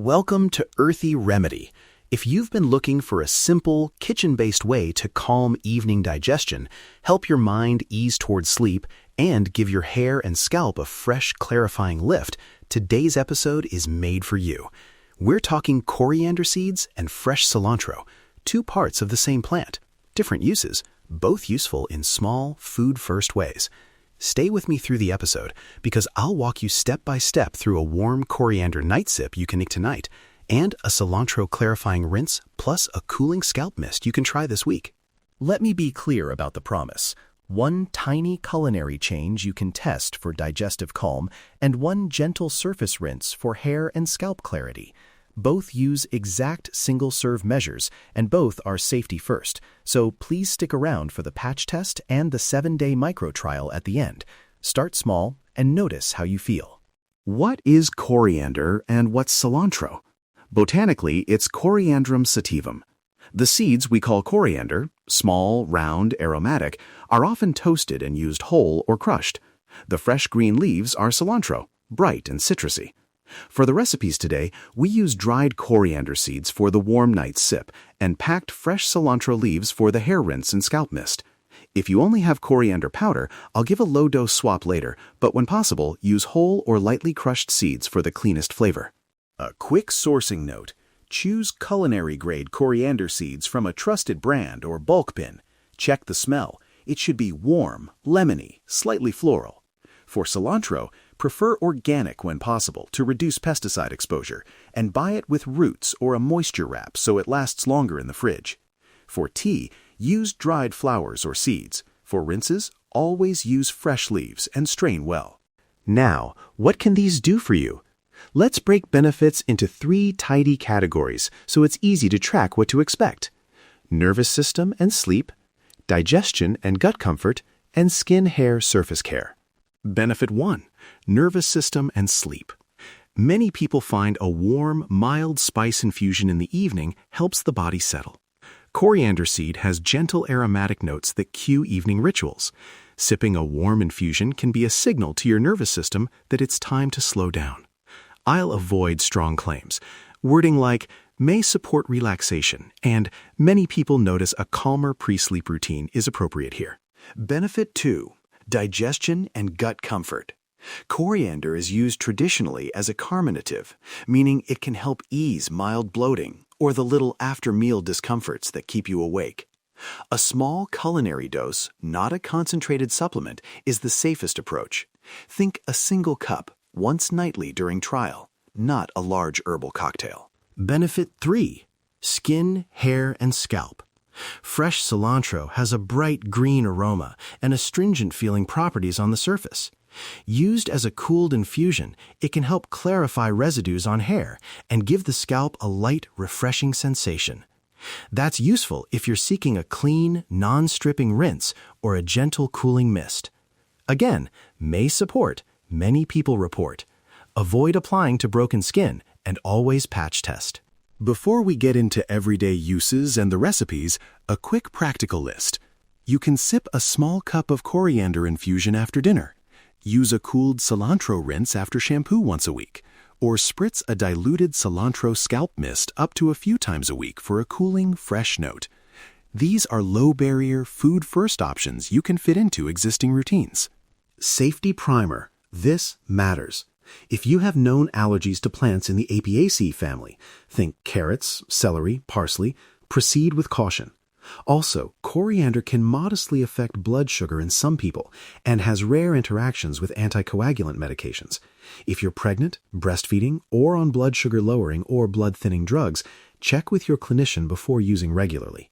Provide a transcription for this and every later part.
Welcome to Earthy Remedy. If you've been looking for a simple, kitchen-based way to calm evening digestion, help your mind ease towards sleep, and give your hair and scalp a fresh, clarifying lift, today's episode is made for you. We're talking coriander seeds and fresh cilantro, two parts of the same plant, different uses, both useful in small, food-first ways. Stay with me through the episode, because I'll walk you step by step through a Warm Coriander Night Sip you can make tonight, and a Cilantro Clarifying Rinse, plus a cooling scalp mist you can try this week. Let me be clear about the promise. One tiny culinary change you can test for digestive calm, and one gentle surface rinse for hair and scalp clarity. Both use exact single-serve measures, and both are safety first, so please stick around for the patch test and the 7-day microtrial at the end. Start small and notice how you feel. What is coriander and what's cilantro? Botanically, it's Coriandrum sativum. The seeds we call coriander, small, round, aromatic, are often toasted and used whole or crushed. The fresh green leaves are cilantro, bright and citrusy. For the recipes today, we use dried coriander seeds for the warm night sip and packed fresh cilantro leaves for the hair rinse and scalp mist. If you only have coriander powder, I'll give a low-dose swap later, but when possible, use whole or lightly crushed seeds for the cleanest flavor. A quick sourcing note: choose culinary-grade coriander seeds from a trusted brand or bulk bin. Check the smell. It should be warm, lemony, slightly floral. For cilantro, prefer organic when possible to reduce pesticide exposure, and buy it with roots or a moisture wrap so it lasts longer in the fridge. For tea, use dried flowers or seeds. For rinses, always use fresh leaves and strain well. Now, what can these do for you? Let's break benefits into 3 tidy categories so it's easy to track what to expect: nervous system and sleep, digestion and gut comfort, and skin, hair, surface care. Benefit 1. Nervous system and sleep. Many people find a warm, mild spice infusion in the evening helps the body settle. Coriander seed has gentle aromatic notes that cue evening rituals. Sipping a warm infusion can be a signal to your nervous system that it's time to slow down. I'll avoid strong claims. Wording like, may support relaxation, and many people notice a calmer pre-sleep routine is appropriate here. Benefit 2. Digestion and gut comfort. Coriander is used traditionally as a carminative, meaning it can help ease mild bloating or the little after-meal discomforts that keep you awake. A small culinary dose, not a concentrated supplement, is the safest approach. Think a single cup, once nightly during trial, not a large herbal cocktail. Benefit 3. Skin, hair, and scalp. Fresh cilantro has a bright green aroma and astringent-feeling properties on the surface. Used as a cooled infusion, it can help clarify residues on hair and give the scalp a light, refreshing sensation. That's useful if you're seeking a clean, non-stripping rinse or a gentle cooling mist. Again, may support, many people report. Avoid applying to broken skin and always patch test. Before we get into everyday uses and the recipes, a quick practical list. You can sip a small cup of coriander infusion after dinner. Use a cooled cilantro rinse after shampoo once a week, or spritz a diluted cilantro scalp mist up to a few times a week for a cooling, fresh note. These are low-barrier, food-first options you can fit into existing routines. Safety primer. This matters. If you have known allergies to plants in the Apiaceae family, think carrots, celery, parsley, proceed with caution. Also, coriander can modestly affect blood sugar in some people and has rare interactions with anticoagulant medications. If you're pregnant, breastfeeding, or on blood sugar lowering or blood thinning drugs, check with your clinician before using regularly.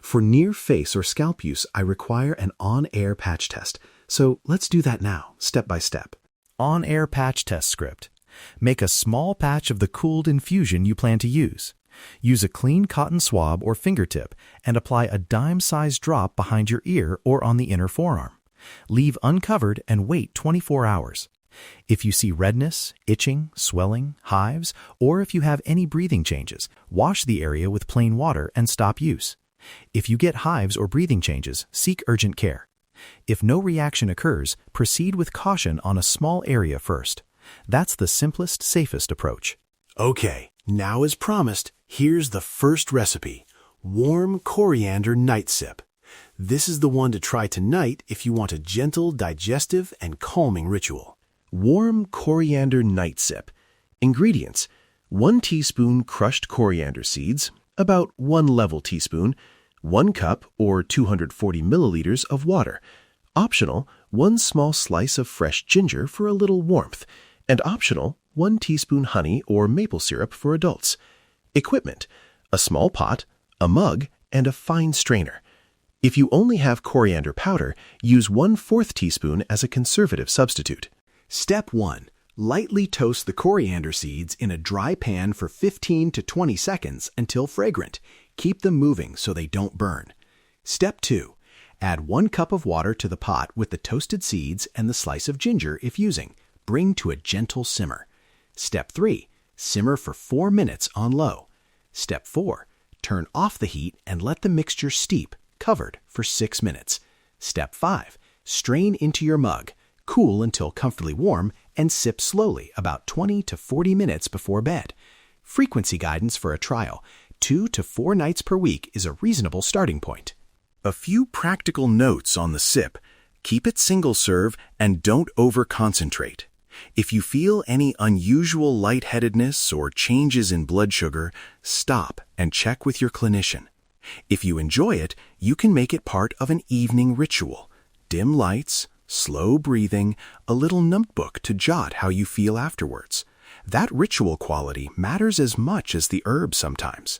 For near face or scalp use, I require an on-air patch test. So let's do that now, step by step. On-air patch test script. Make a small patch of the cooled infusion you plan to use. Use a clean cotton swab or fingertip and apply a dime-sized drop behind your ear or on the inner forearm. Leave uncovered and wait 24 hours. If you see redness, itching, swelling, hives, or if you have any breathing changes, wash the area with plain water and stop use. If you get hives or breathing changes, seek urgent care. If no reaction occurs, proceed with caution on a small area first. That's the simplest, safest approach. Okay, Now, as promised, here's the first recipe, Warm Coriander Night Sip. This is the one to try tonight if you want a gentle, digestive, and calming ritual. Warm Coriander Night Sip. Ingredients: 1 teaspoon crushed coriander seeds, about 1 level teaspoon, 1 cup or 240 milliliters of water. Optional, 1 small slice of fresh ginger for a little warmth, and optional, 1 teaspoon honey or maple syrup for adults. Equipment: a small pot, a mug, and a fine strainer. If you only have coriander powder, use 1/4 teaspoon as a conservative substitute. Step 1. Lightly toast the coriander seeds in a dry pan for 15 to 20 seconds until fragrant. Keep them moving so they don't burn. Step 2. Add 1 cup of water to the pot with the toasted seeds and the slice of ginger if using. Bring to a gentle simmer. Step 3. Simmer for 4 minutes on low. Step 4. Turn off the heat and let the mixture steep, covered, for 6 minutes. Step 5. Strain into your mug, cool until comfortably warm, and sip slowly about 20 to 40 minutes before bed. Frequency guidance for a trial: 2 to 4 nights per week is a reasonable starting point. A few practical notes on the sip. Keep it single serve and don't over-concentrate. If you feel any unusual lightheadedness or changes in blood sugar, stop and check with your clinician. If you enjoy it, you can make it part of an evening ritual. Dim lights, slow breathing, a little notebook to jot how you feel afterwards. That ritual quality matters as much as the herb sometimes.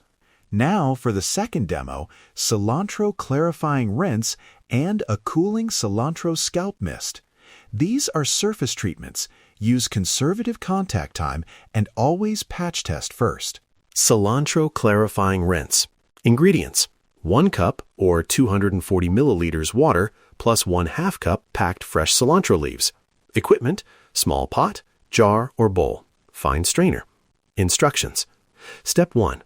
Now for the second demo, Cilantro Clarifying Rinse and a cooling Cilantro Scalp Mist. These are surface treatments. Use conservative contact time and always patch test first. Cilantro Clarifying Rinse. Ingredients: 1 cup or 240 milliliters water plus 1/2 cup packed fresh cilantro leaves. Equipment: small pot, jar or bowl, fine strainer. Instructions. Step 1.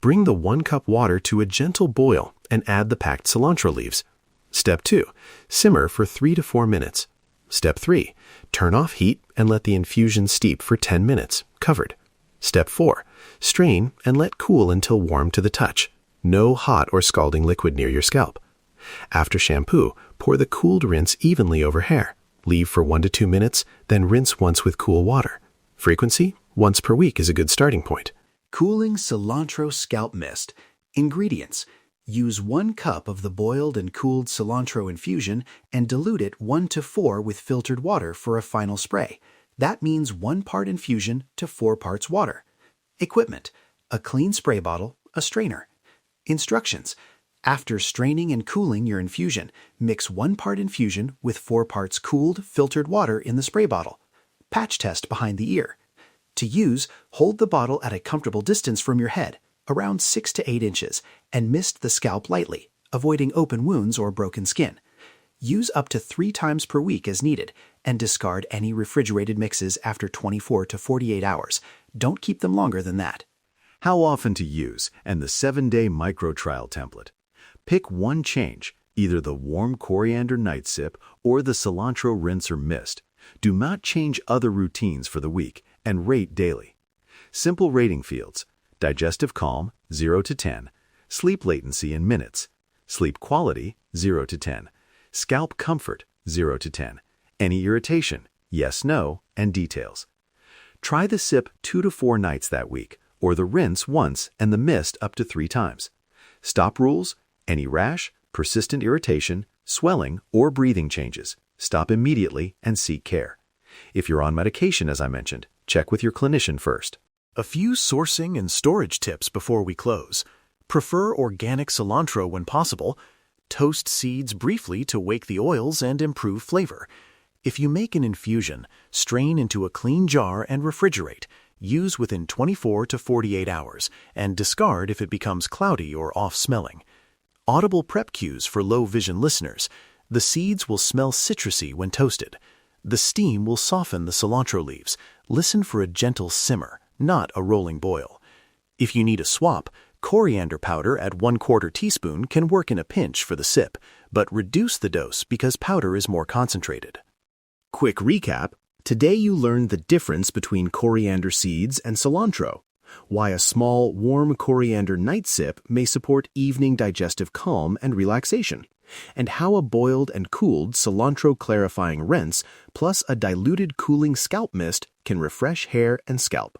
Bring the 1 cup water to a gentle boil and add the packed cilantro leaves. Step 2. Simmer for 3 to 4 minutes. Step 3. Turn off heat and let the infusion steep for 10 minutes, covered. Step 4. Strain and let cool until warm to the touch. No hot or scalding liquid near your scalp. After shampoo, pour the cooled rinse evenly over hair. Leave for 1 to 2 minutes, then rinse once with cool water. Frequency: once per week is a good starting point. Cooling Cilantro Scalp Mist. Ingredients: use 1 cup of the boiled and cooled cilantro infusion and dilute it 1 to 4 with filtered water for a final spray. That means 1 part infusion to 4 parts water. Equipment: a clean spray bottle, a strainer. Instructions: after straining and cooling your infusion, mix 1 part infusion with 4 parts cooled, filtered water in the spray bottle. Patch test behind the ear. To use, hold the bottle at a comfortable distance from your head, around 6 to 8 inches, and mist the scalp lightly, avoiding open wounds or broken skin. Use up to 3 times per week as needed, and discard any refrigerated mixes after 24 to 48 hours. Don't keep them longer than that. How often to use, and the 7-day microtrial template. Pick one change, either the Warm Coriander Night Sip or the Cilantro Rinse or Mist. Do not change other routines for the week, and rate daily. Simple rating fields: digestive calm, 0 to 10, sleep latency in minutes, sleep quality, 0 to 10, scalp comfort, 0 to 10, any irritation, yes, no, and details. Try the sip 2 to 4 nights that week, or the rinse once and the mist up to 3 times. Stop rules: any rash, persistent irritation, swelling, or breathing changes. Stop immediately and seek care. If you're on medication, as I mentioned, check with your clinician first. A few sourcing and storage tips before we close. Prefer organic cilantro when possible. Toast seeds briefly to wake the oils and improve flavor. If you make an infusion, strain into a clean jar and refrigerate. Use within 24 to 48 hours, and discard if it becomes cloudy or off-smelling. Audible prep cues for low-vision listeners. The seeds will smell citrusy when toasted. The steam will soften the cilantro leaves. Listen for a gentle simmer, not a rolling boil. If you need a swap, coriander powder at 1/4 teaspoon can work in a pinch for the sip, but reduce the dose because powder is more concentrated. Quick recap. Today you learned the difference between coriander seeds and cilantro. why a small Warm Coriander Night Sip may support evening digestive calm and relaxation, and how a boiled and cooled Cilantro Clarifying Rinse plus a diluted cooling scalp mist can refresh hair and scalp.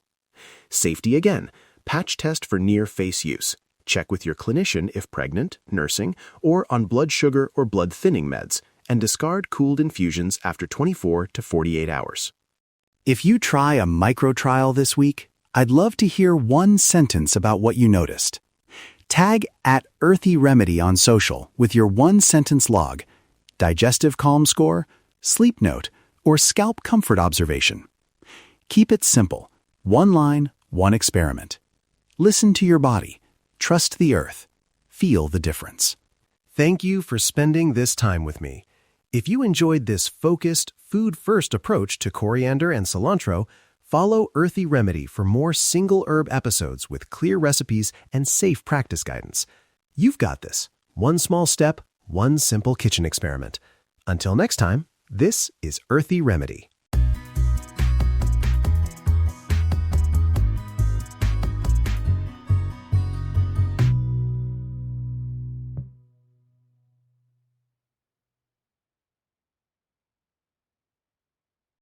Safety again. Patch test for near-face use. Check with your clinician if pregnant, nursing, or on blood sugar or blood thinning meds, and discard cooled infusions after 24 to 48 hours. If you try a microtrial this week, I'd love to hear one sentence about what you noticed. Tag @EarthyRemedy on social with your one-sentence log, digestive calm score, sleep note, or scalp comfort observation. Keep it simple. One line, one experiment. Listen to your body. Trust the earth. Feel the difference. Thank you for spending this time with me. If you enjoyed this focused, food-first approach to coriander and cilantro, follow Earthy Remedy for more single herb episodes with clear recipes and safe practice guidance. You've got this. One small step, one simple kitchen experiment. Until next time, this is Earthy Remedy.